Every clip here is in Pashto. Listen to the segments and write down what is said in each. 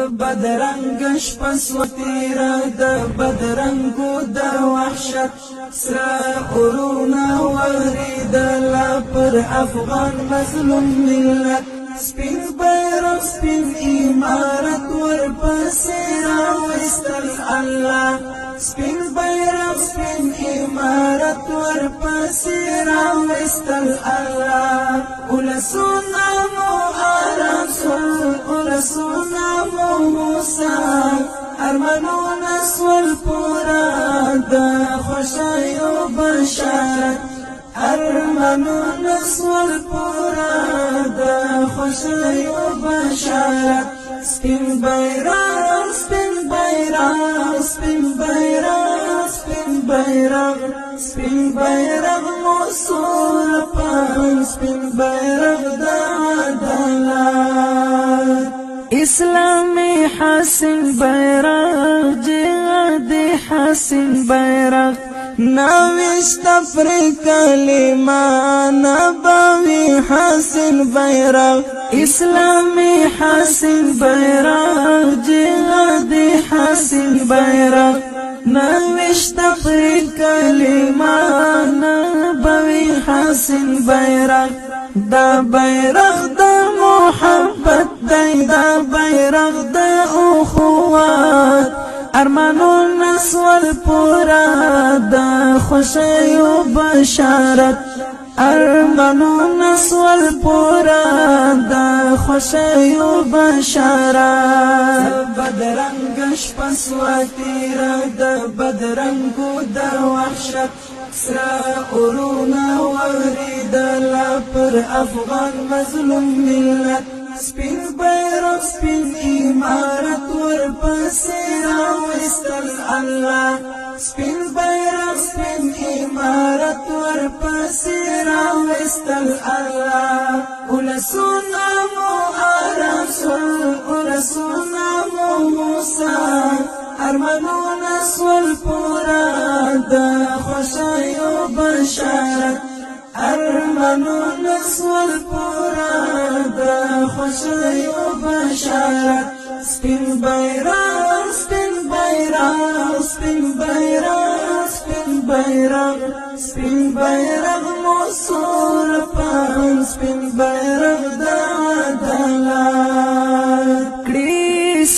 بدرنگ شپس و تیرا د بدرنگو د وحشت سرا اورونا وریدلا پر افغان مظلوم ملت سپین بیرغ سپین امارت ورپسې راوستل الله سپین بیرغ سپین امارت ورپسې راوستل الله ولسونه مو آرام سول ولسونه مو موسی ارمانونه سول پورا د خوښیو بشارت ارمانونه سول پورا د خوښیو بشارت سپین بیرغ سپین بیرغ سپین بیرغ سپین بیرغ سپین بیرغ مو سور پان سپین بیرغ د عدالت اسلامی حسین بیرغ جهادي حسین بیرغ نوشت پر کلمه نبوي حسین بیرغ اسلامی حسین بیرغ جهادي حسین بیرغ نوشت پر کلمه نبوي حسین بیرغ دا بیرغ د محبت دی دا بیرغ د اخوات ارمانونه سول پورا د خوښیو بشارت ارمانونه سول پورا د خوښیو بشارت بدرنګ شپس و تیرا د بدرنګو د وحشت سرا اورونا وریدلا پر افغان مظلوم ملت سپین بیرغ سپین امارت ورپسې راوستل الله سپین بیرغ سپین امارت ورپسې راوستل الله ولسونه مو آرام سول ولسونه مو موسی ارمانونه سول پورا د خوښیو بشارت ارمانونه سول پورا د خوښیو بشارت سپین بیرغ سپین بیرغ سپین بیرغ سپین بیرغ سپین بیرغ مو سور پان سپین بیرغ د عدالت کړي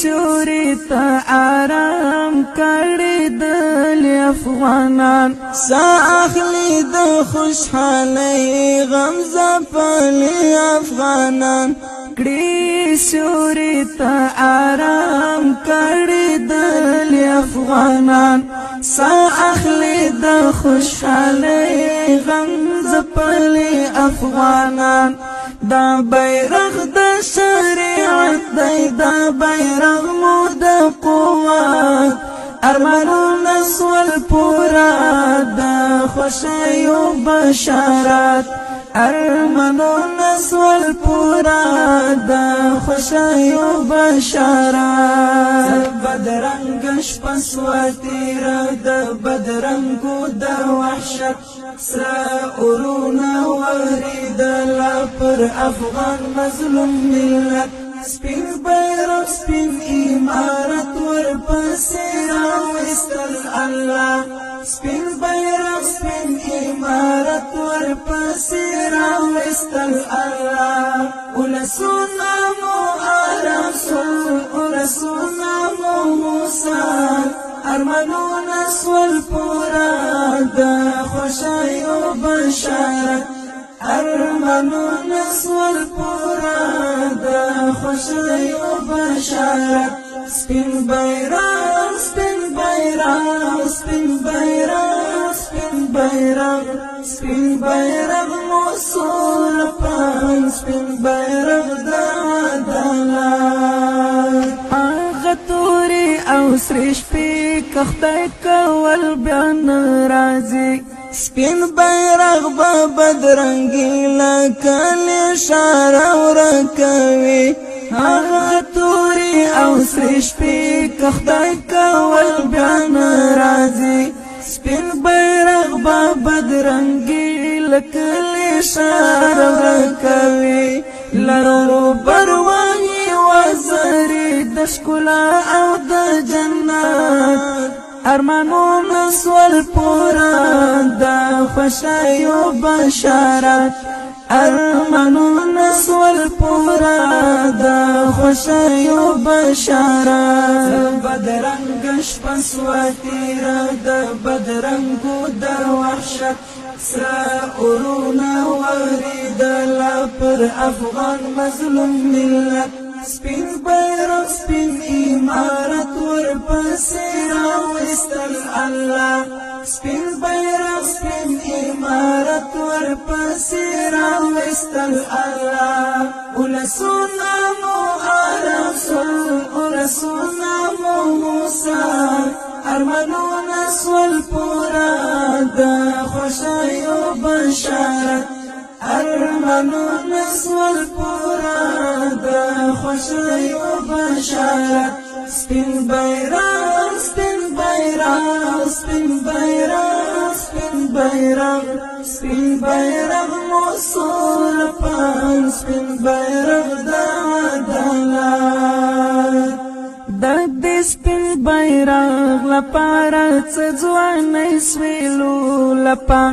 سوري ته آرام کړي دل افغانان سا اخلي د خوشحالي غم زپلي افغانان کړي سوري ته آرام کړي دل افغانان سا اخلي د خوشحالي غم زپلي افغانان دا بیرغ د شریعت دی دا بیرغ مو د قوت ارمانونه سول پورا د خوښیو بشارت ارمانونه سول پورا د خوښیو بشارت بدرنګ شپس و تیرا د بدرنګو د وحشت سرا اورونا وریدلا پر افغان مظلوم ملت سپین بیرغ سپین امارت ورپسې راوستل الله سپین بیرغ سپین امارت ورپسې راوستل الله ولسونه مو آرام سول ولسونه مو موسی ارمانونه سول پورا د خوښیو بشارت ارمانونه سول پورا د خوښیو بشارت سپین بیرغ سپین بیرغ سپین بیرغ سپین بیرغ سپین بیرغ مو سور پان سپین بیرغ د عدالت هغه تورې او سرې شپې که خدای کول بیا نه راځي سپین بیرغ به بدرنګي لکه اشاره ورکوي هغه تورې او سرې شپې که خدای کول بیا نه راځي سپین بیرغ به بدرنګي لکه اشاره ورکوي لرو پروايي نظرې د ښکلا او د جنت ارمانونه سول پورا د خوښیو بشارت ارمانونه سول پورا د خوښیو بشارت بدرنګ شپه سوه تېره د بدرنګو د وحشت سره اورونه واورېدله پر افغان مظلوم ملت سپین بیرغ سپین امارت ورپسې راوستل الله سپین بیرغ سپین امارت ورپسې راوستل الله ولسونه مو آرام سول ولسونه مو موسی ارمانونه سول پورا د خوښیو بشارت ارمانونه سول پورا د خوښیو بشارت سپین بیرغ سپین بیرغ سپین بیرغ سپین بیرغ سپین بیرغ مو سور پان سپین بیرغ د عدالت د دې سپین بیرغ لپاره څه ځوانۍ سویلو لپا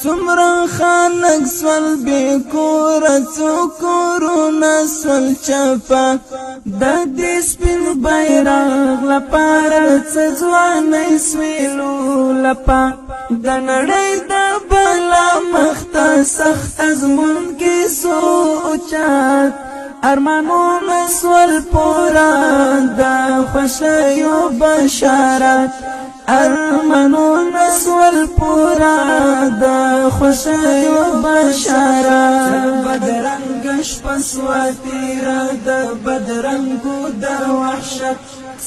څومره خلک سول بې کوره څو کورونه سول چپه د دې سپین بیرغ لپاره څه ځوانۍ سویلو لپا د نړۍ د بلا مخته سخت ازمونکي سو اوچت ارمانونه سول پورا د خوښیو بشارت ارمانونه سول پورا د خوښیو بشارت بدرنګ شپه سوه تېره د بدرنګو د وحشت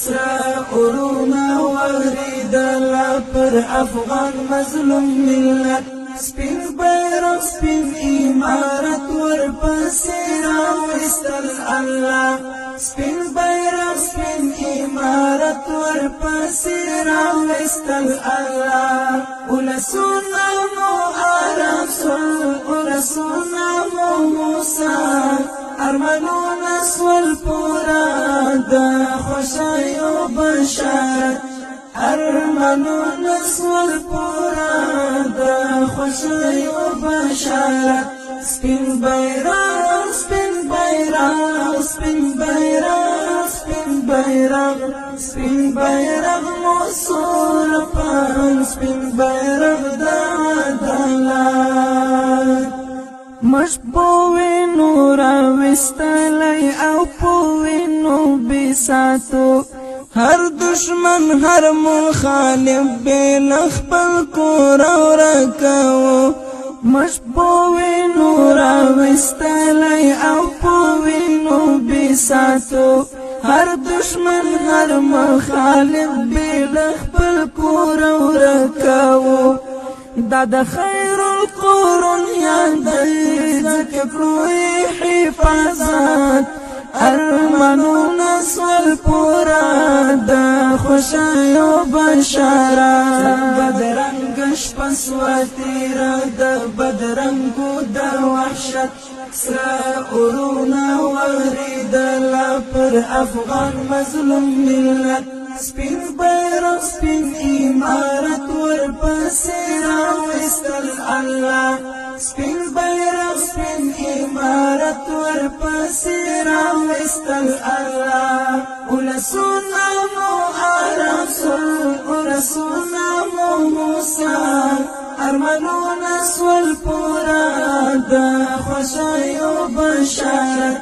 سره اورونه واورېدله پر افغان مظلوم ملت سپین بیرغ سپین امارت ورپسې راوستل الله سپین بیرغ سپین امارت ورپسې راوستل الله ولسونه مو آرام سول ولسونه مو موسی ارمانونه سول پورا د خوښیو بشارت ارمانونه سول پورا د خوښیو بشارت سپین بیرغ سپین بیرغ سپین بیرغ سپین بیرغ سپین بیرغ مو سور پان سپین بیرغ د عدالت مش په وینو راوستلی او په وینو بساتو هر دشمن هر مخالف بل خپل کور ورکاو مش په وینو راوستلی او په وینو بساتو هر دشمن هر مخالف بل خپل کور ورکاو دا د خیر القرون یاد ځکه کړو حفاظت ارمانونه سول پورا د خوښیو بشارت بدرنګ شپه سوه تېره د بدرنګو د وحشت سره اورونه واورېدله پر افغان مظلوم ملت سپین بیرغ سپین امارت ورپسې راوستل الله سپین بیرغ سپین امارت ورپسې راوستل الله ولسونه مو آرام سول ولسونه مو موسی ارمانونه سول پورا د خوښیو بشارت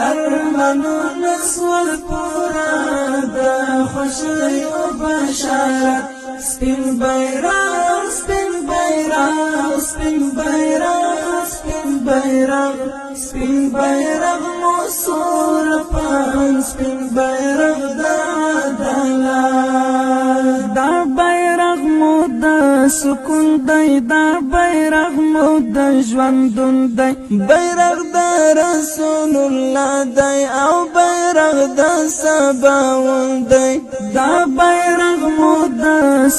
ارمانونه سول پورا د خوښیو بشارت سپین بیرغ سپین بیرغ سپین بیرغ سپین بیرغ سپین بیرغ مو سور پان سپین بیرغ د عدالت دا بیرغ مو د سکون دی دا بیرغ مو د ژوندون دی بیرغ د رسول الله دی او بیرغ د سباوون دی دا بیرغ مو د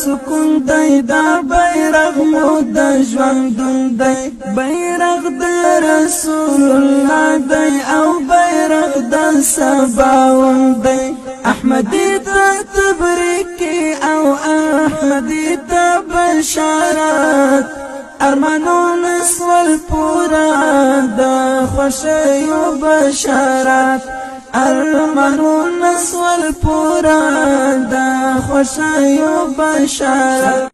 سکون دی دا بیرغ مو د ژوندون دی بیرغ د رسول الله دی او بیرغ د سباوون دی احمدی ته تبریکی او احمدی ته بشارت ارمانون سول پورا د خوشیو بشارت ارمانون سول پورا د خوشیو بشارت